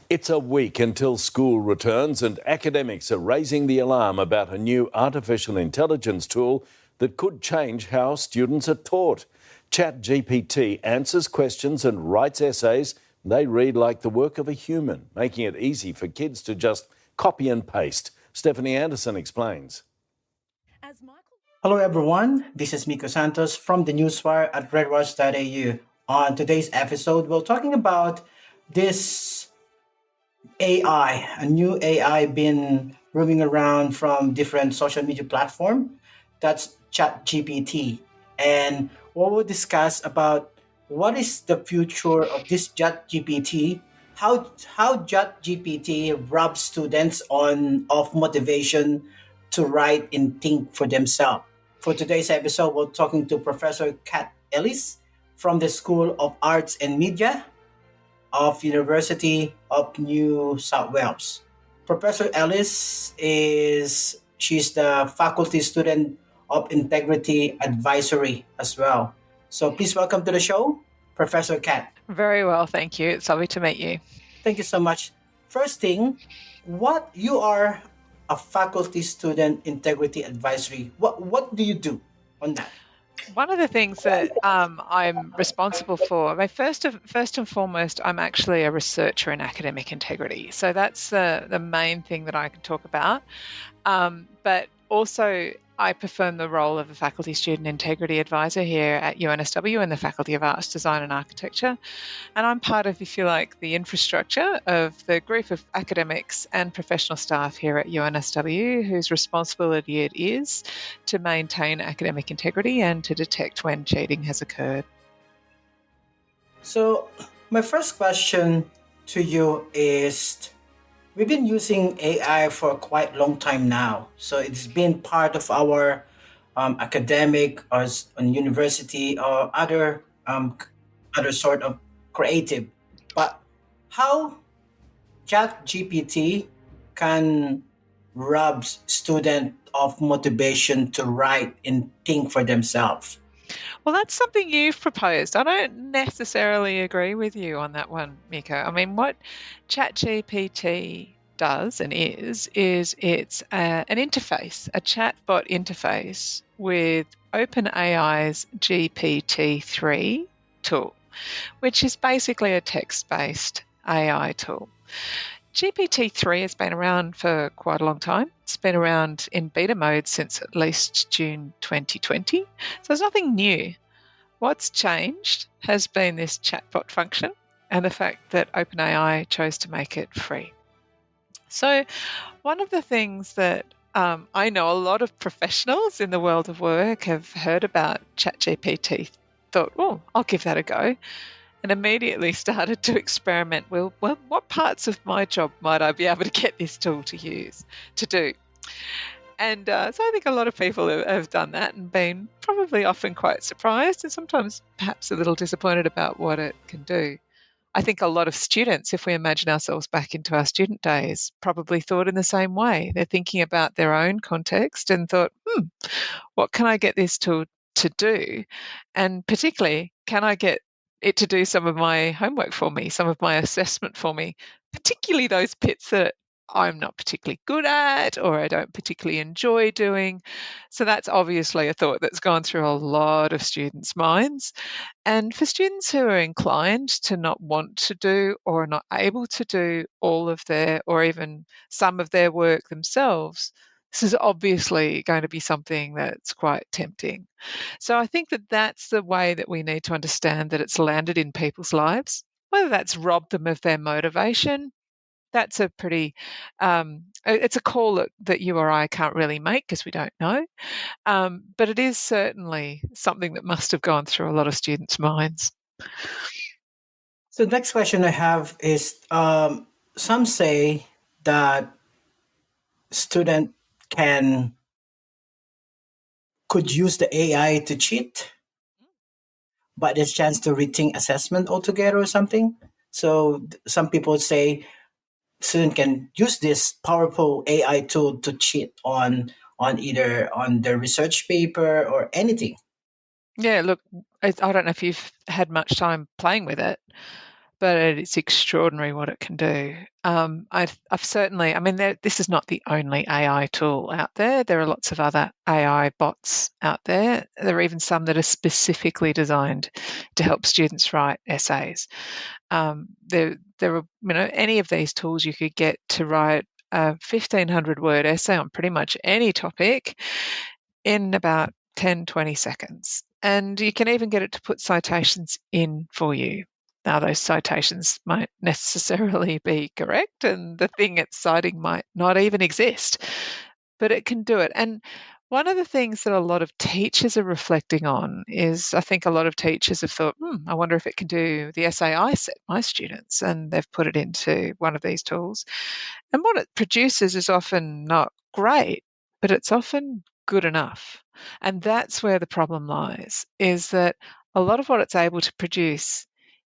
It's a week until school returns, and academics are raising the alarm about a new artificial intelligence tool that could change how students are taught. ChatGPT answers questions and writes essays. They read like the work of a human, making it easy for kids to just copy and paste. Stephanie Anderson explains. Hello, everyone. This is Miko Santos from the Newswire at redwatch.au. On today's episode, we're talking about this AI, a new AI been roaming around from different social media platform. That's ChatGPT, and we'll discuss about what is the future of this ChatGPT, how ChatGPT robs students on of motivation to write and think for themselves. For today's episode, we're talking to Professor Kat Ellis from the School of Arts and Media of University of New South Wales. Professor Ellis is she's the faculty student of Integrity Advisory as well. So please welcome to the show, Professor Kat. Very well, thank you. It's lovely to meet you. Thank you so much. First thing, what you are a faculty student integrity advisory. What do you do on that? One of the things that I'm responsible for, first and foremost, I'm actually a researcher in academic integrity. So that's the main thing that I can talk about. But also, I perform the role of a faculty student integrity advisor here at UNSW in the Faculty of Arts, Design and Architecture. And I'm part of, if you like, the infrastructure of the group of academics and professional staff here at UNSW whose responsibility it is to maintain academic integrity and to detect when cheating has occurred. So, my first question to you is we've been using AI for quite a long time now. So, it's been part of our academic or on university or other sort of creative. But how ChatGPT can rob student of motivation to write and think for themselves? Well, that's something you've proposed. I don't necessarily agree with you on that one, Miko. I mean, what ChatGPT does and is it's an interface, a chatbot interface with OpenAI's GPT-3 tool, which is basically a text-based AI tool. GPT-3 has been around for quite a long time. It's been around in beta mode since at least June 2020. So there's nothing new. What's changed has been this chatbot function and the fact that OpenAI chose to make it free. So one of the things that I know a lot of professionals in the world of work have heard about ChatGPT, thought, well, I'll give that a go, and immediately started to experiment. Well, what parts of my job might I be able to get this tool to do? And so I think a lot of people have done that and been probably often quite surprised and sometimes perhaps a little disappointed about what it can do. I think a lot of students, if we imagine ourselves back into our student days, probably thought in the same way. They're thinking about their own context and thought, what can I get this tool to do? And particularly, can I get it to do some of my homework for me, some of my assessment for me, particularly those bits that I'm not particularly good at or I don't particularly enjoy doing. So that's obviously a thought that's gone through a lot of students' minds. And for students who are inclined to not want to do or are not able to do all of their or even some of their work themselves, this is obviously going to be something that's quite tempting. So I think that that's the way that we need to understand that it's landed in people's lives, whether that's robbed them of their motivation. That's a pretty, it's a call that you or I can't really make because we don't know. But it is certainly something that must have gone through a lot of students' minds. So the next question I have is some say that student can could use the AI to cheat, but there's chance to rethink assessment altogether or something. So some people say student can use this powerful AI tool to cheat on either on their research paper or anything. Yeah, look, I don't know if you've had much time playing with it, but it's extraordinary what it can do. I've certainly, this is not the only AI tool out there. There are lots of other AI bots out there. There are even some that are specifically designed to help students write essays. There are, any of these tools you could get to write a 1,500-word essay on pretty much any topic in about 10, 20 seconds. And you can even get it to put citations in for you. Now, those citations might necessarily be correct, and the thing it's citing might not even exist, but it can do it. And one of the things that a lot of teachers are reflecting on is, I think a lot of teachers have thought, I wonder if it can do the essay I set my students, and they've put it into one of these tools. And what it produces is often not great, but it's often good enough. And that's where the problem lies, is that a lot of what it's able to produce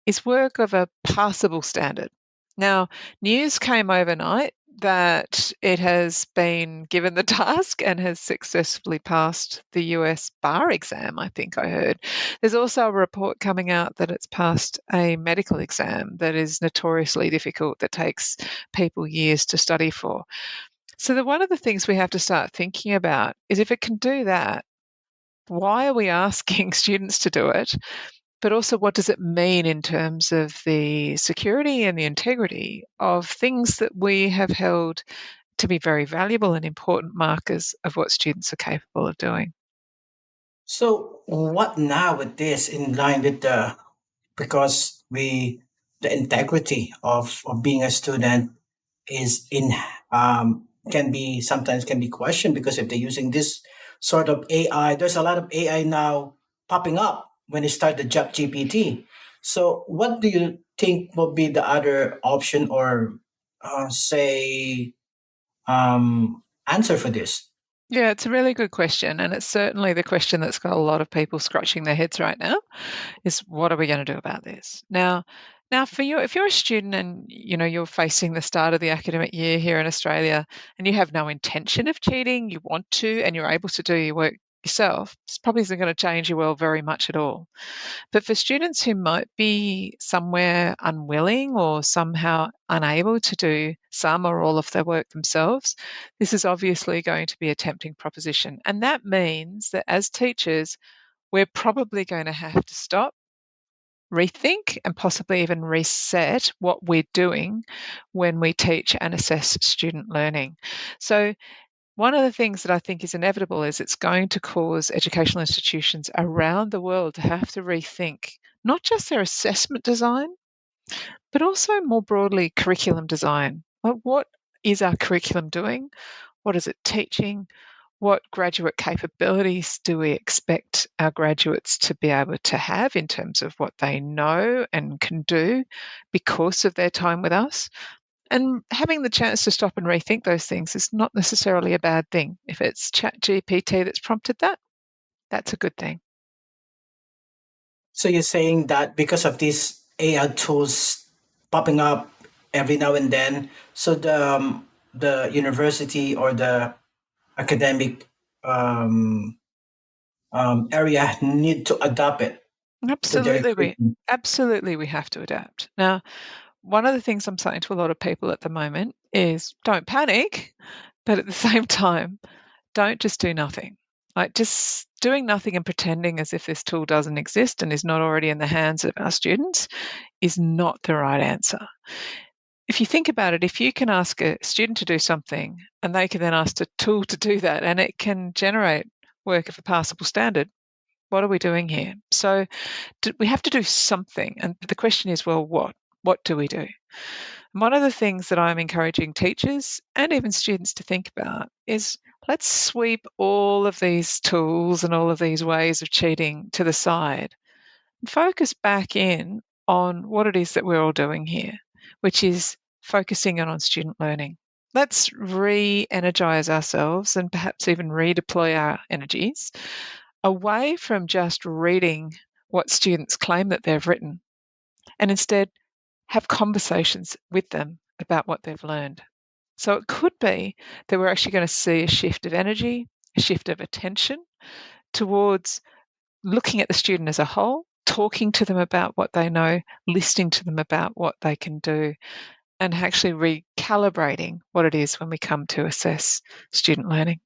is work of a passable standard. Now, news came overnight that it has been given the task and has successfully passed the US bar exam, I think I heard. There's also a report coming out that it's passed a medical exam that is notoriously difficult, that takes people years to study for. So one of the things we have to start thinking about is, if it can do that, why are we asking students to do it? But also, what does it mean in terms of the security and the integrity of things that we have held to be very valuable and important markers of what students are capable of doing? So what now with this, in line with because the integrity of being a student is in sometimes can be questioned, because if they're using this sort of AI, there's a lot of AI now popping up when they start the Chat GPT. So what do you think will be the other option, or say answer for this? Yeah, it's a really good question. And it's certainly the question that's got a lot of people scratching their heads right now, is what are we going to do about this? Now for you, if you're a student and you're facing the start of the academic year here in Australia, and you have no intention of cheating, you want to, and you're able to do your work yourself, this probably isn't going to change your world very much at all. But for students who might be somewhere unwilling or somehow unable to do some or all of their work themselves, this is obviously going to be a tempting proposition. And that means that as teachers, we're probably going to have to stop, rethink, and possibly even reset what we're doing when we teach and assess student learning. So one of the things that I think is inevitable is it's going to cause educational institutions around the world to have to rethink not just their assessment design, but also more broadly curriculum design. Like, what is our curriculum doing? What is it teaching? What graduate capabilities do we expect our graduates to be able to have in terms of what they know and can do because of their time with us? And having the chance to stop and rethink those things is not necessarily a bad thing. If it's ChatGPT that's prompted that, that's a good thing. So you're saying that because of these AI tools popping up every now and then, so the university or the academic area need to adapt it to their curriculum. Absolutely we have to adapt. Now, one of the things I'm saying to a lot of people at the moment is, don't panic, but at the same time, don't just do nothing. Like, just doing nothing and pretending as if this tool doesn't exist and is not already in the hands of our students is not the right answer. If you think about it, if you can ask a student to do something and they can then ask a tool to do that, and it can generate work of a passable standard, what are we doing here? So we have to do something. And the question is, well, what? What do we do? One of the things that I'm encouraging teachers and even students to think about is, let's sweep all of these tools and all of these ways of cheating to the side and focus back in on what it is that we're all doing here, which is focusing in on student learning. Let's re-energize ourselves and perhaps even redeploy our energies away from just reading what students claim that they've written, and instead have conversations with them about what they've learned. So it could be that we're actually going to see a shift of energy, a shift of attention towards looking at the student as a whole, talking to them about what they know, listening to them about what they can do, and actually recalibrating what it is when we come to assess student learning.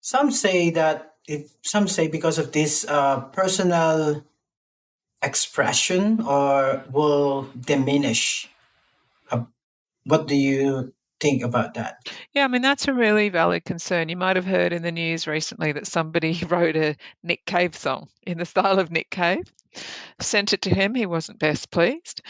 Some say some say because of this personal expression or will diminish. Uh, what do you think about that? Yeah, I mean, that's a really valid concern. You might have heard in the news recently that somebody wrote a Nick Cave song in the style of Nick Cave, sent it to him. He wasn't best pleased.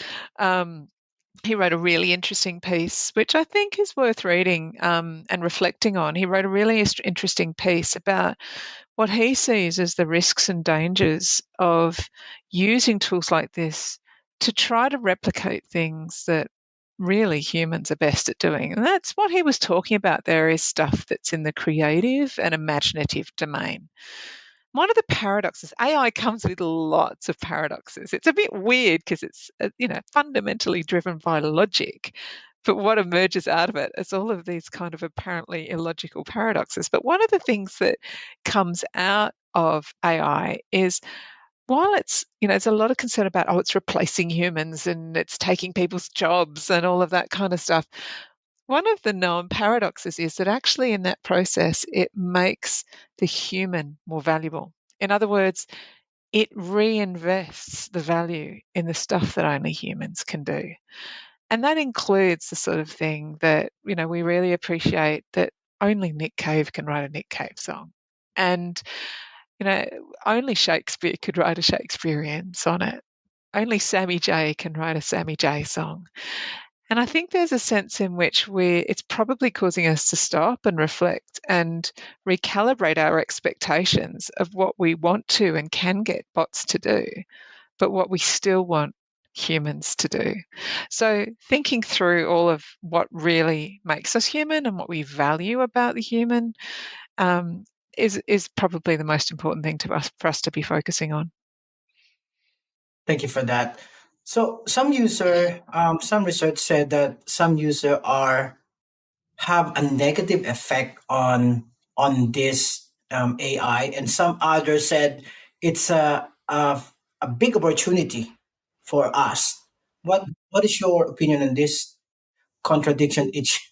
He wrote a really interesting piece, which I think is worth reading and reflecting on. He wrote a really interesting piece about what he sees as the risks and dangers of using tools like this to try to replicate things that really humans are best at doing. And that's what he was talking about there, is stuff that's in the creative and imaginative domain. One of the paradoxes, AI comes with lots of paradoxes. It's a bit weird because it's fundamentally driven by logic, but what emerges out of it is all of these kind of apparently illogical paradoxes. But one of the things that comes out of AI is, while it's, there's a lot of concern about, it's replacing humans and it's taking people's jobs and all of that kind of stuff. One of the known paradoxes is that actually in that process, it makes the human more valuable. In other words, it reinvests the value in the stuff that only humans can do. And that includes the sort of thing that, we really appreciate, that only Nick Cave can write a Nick Cave song. And, only Shakespeare could write a Shakespearean sonnet. Only Sammy J can write a Sammy J song. And I think there's a sense in which it's probably causing us to stop and reflect and recalibrate our expectations of what we want to and can get bots to do, but what we still want humans to do. So thinking through all of what really makes us human and what we value about the human is probably the most important thing for us to be focusing on. Thank you for that. So some research said that some user have a negative effect on this AI, and some others said it's a big opportunity for us. What is your opinion on this contradiction? Each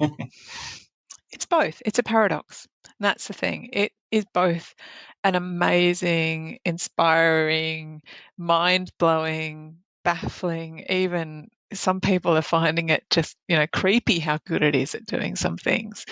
It's both. It's a paradox. And that's the thing. It is both an amazing, inspiring, mind-blowing, baffling, even some people are finding it just, creepy how good it is at doing some things.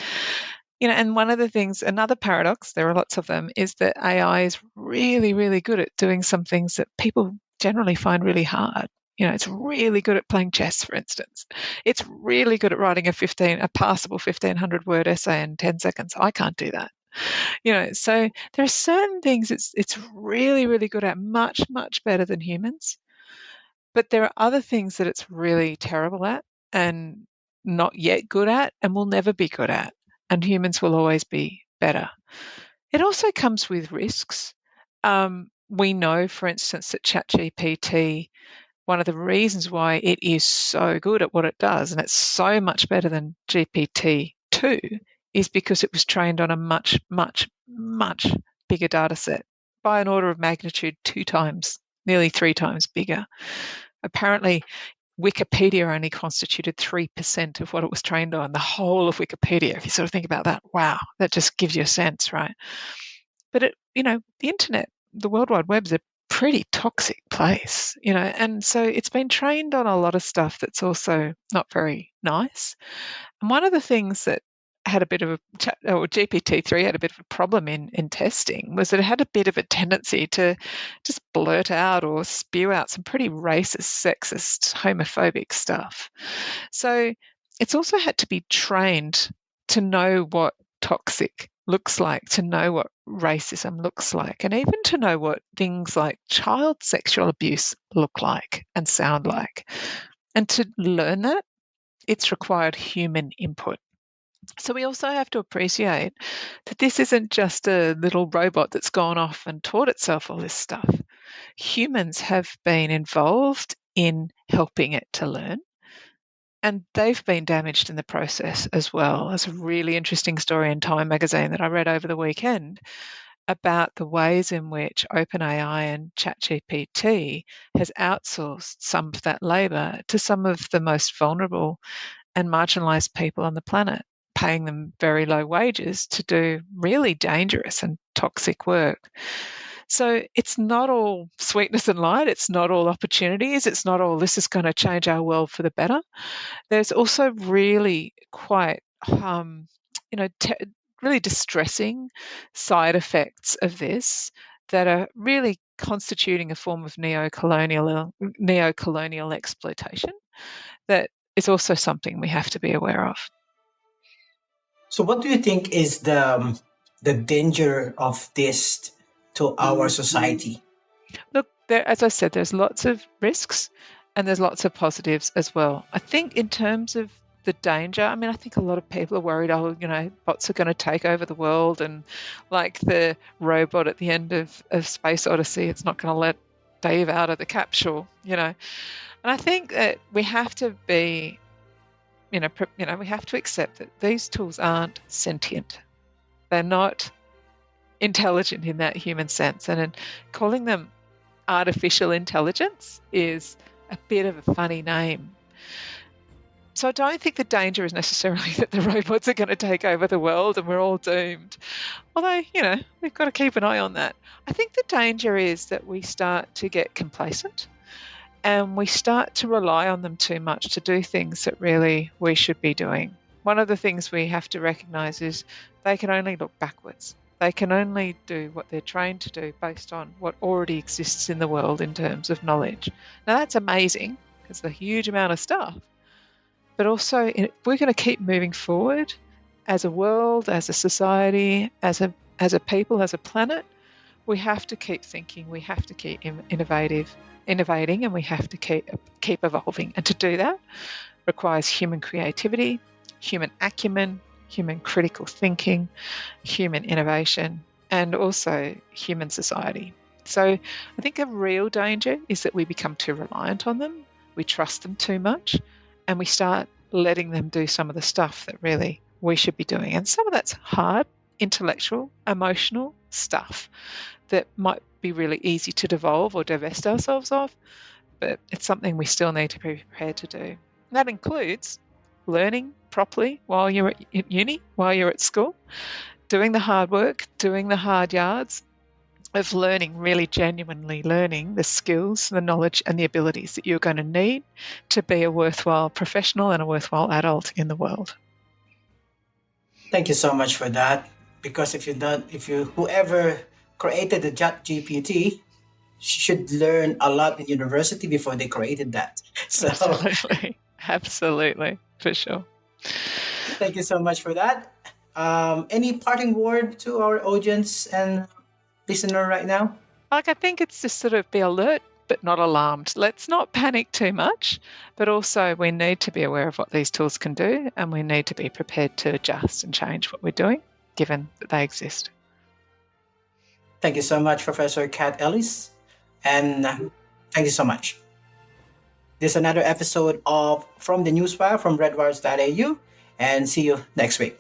And one of the things, another paradox, there are lots of them, is that AI is really, really good at doing some things that people generally find really hard. It's really good at playing chess, for instance. It's really good at writing a passable 1,500 word essay in 10 seconds. I can't do that. So there are certain things it's really, really good at, much, much better than humans. But there are other things that it's really terrible at and not yet good at and will never be good at. And humans will always be better. It also comes with risks. We know, for instance, that ChatGPT, one of the reasons why it is so good at what it does, and it's so much better than GPT-2, is because it was trained on a much, much, much bigger data set, by an order of magnitude 2 times, nearly 3 times bigger. Apparently, Wikipedia only constituted 3% of what it was trained on, the whole of Wikipedia. If you sort of think about that, wow, that just gives you a sense, right? But the internet, the World Wide Web's a pretty toxic place, and so it's been trained on a lot of stuff that's also not very nice. And one of the things that had a bit of GPT-3 had a bit of a problem in testing was that it had a bit of a tendency to just blurt out or spew out some pretty racist, sexist, homophobic stuff. So it's also had to be trained to know what toxic looks like, to know what racism looks like, and even to know what things like child sexual abuse look like and sound like. And to learn that, it's required human input. So we also have to appreciate that this isn't just a little robot that's gone off and taught itself all this stuff. Humans have been involved in helping it to learn, and they've been damaged in the process as well. There's a really interesting story in Time magazine that I read over the weekend about the ways in which OpenAI and ChatGPT has outsourced some of that labour to some of the most vulnerable and marginalised people on the planet, paying them very low wages to do really dangerous and toxic work. So it's not all sweetness and light. It's not all opportunities. It's not all this is going to change our world for the better. There's also really quite, really distressing side effects of this that are really constituting a form of neo-colonial exploitation that is also something we have to be aware of. So, what do you think is the danger of this to our society? Look, as I said, there's lots of risks and there's lots of positives as well. I think in terms of the danger, I mean, I think a lot of people are worried, bots are going to take over the world, and like the robot at the end of Space Odyssey, it's not going to let Dave out of the capsule, And I think that we have to be, we have to accept that these tools aren't sentient. They're not intelligent in that human sense. And in calling them artificial intelligence is a bit of a funny name. So I don't think the danger is necessarily that the robots are going to take over the world and we're all doomed. Although, we've got to keep an eye on that. I think the danger is that we start to get complacent and we start to rely on them too much to do things that really we should be doing. One of the things we have to recognise is they can only look backwards. They can only do what they're trained to do based on what already exists in the world in terms of knowledge. Now that's amazing because it's a huge amount of stuff. But also, if we're going to keep moving forward as a world, as a society, as a people, as a planet, we have to keep thinking, we have to keep innovating, and we have to keep evolving. And to do that requires human creativity, human acumen, human critical thinking, human innovation, and also human society. So I think a real danger is that we become too reliant on them, we trust them too much, and we start letting them do some of the stuff that really we should be doing. And some of that's hard, intellectual, emotional stuff that might be really easy to devolve or divest ourselves of, but it's something we still need to be prepared to do. And that includes learning properly while you're at uni, while you're at school, doing the hard work, doing the hard yards, of learning, really genuinely learning the skills, the knowledge and the abilities that you're going to need to be a worthwhile professional and a worthwhile adult in the world. Thank you so much for that. Because whoever created the ChatGPT should learn a lot in university before they created that. So Absolutely, for sure. Thank you so much for that. Any parting word to our audience and listener right now? I think it's just sort of be alert but not alarmed. Let's not panic too much, but also we need to be aware of what these tools can do, and we need to be prepared to adjust and change what we're doing, given that they exist. Thank you so much, Professor Kat Ellis, and thank you so much. This is another episode of From the Newswire from redwires.au, and see you next week.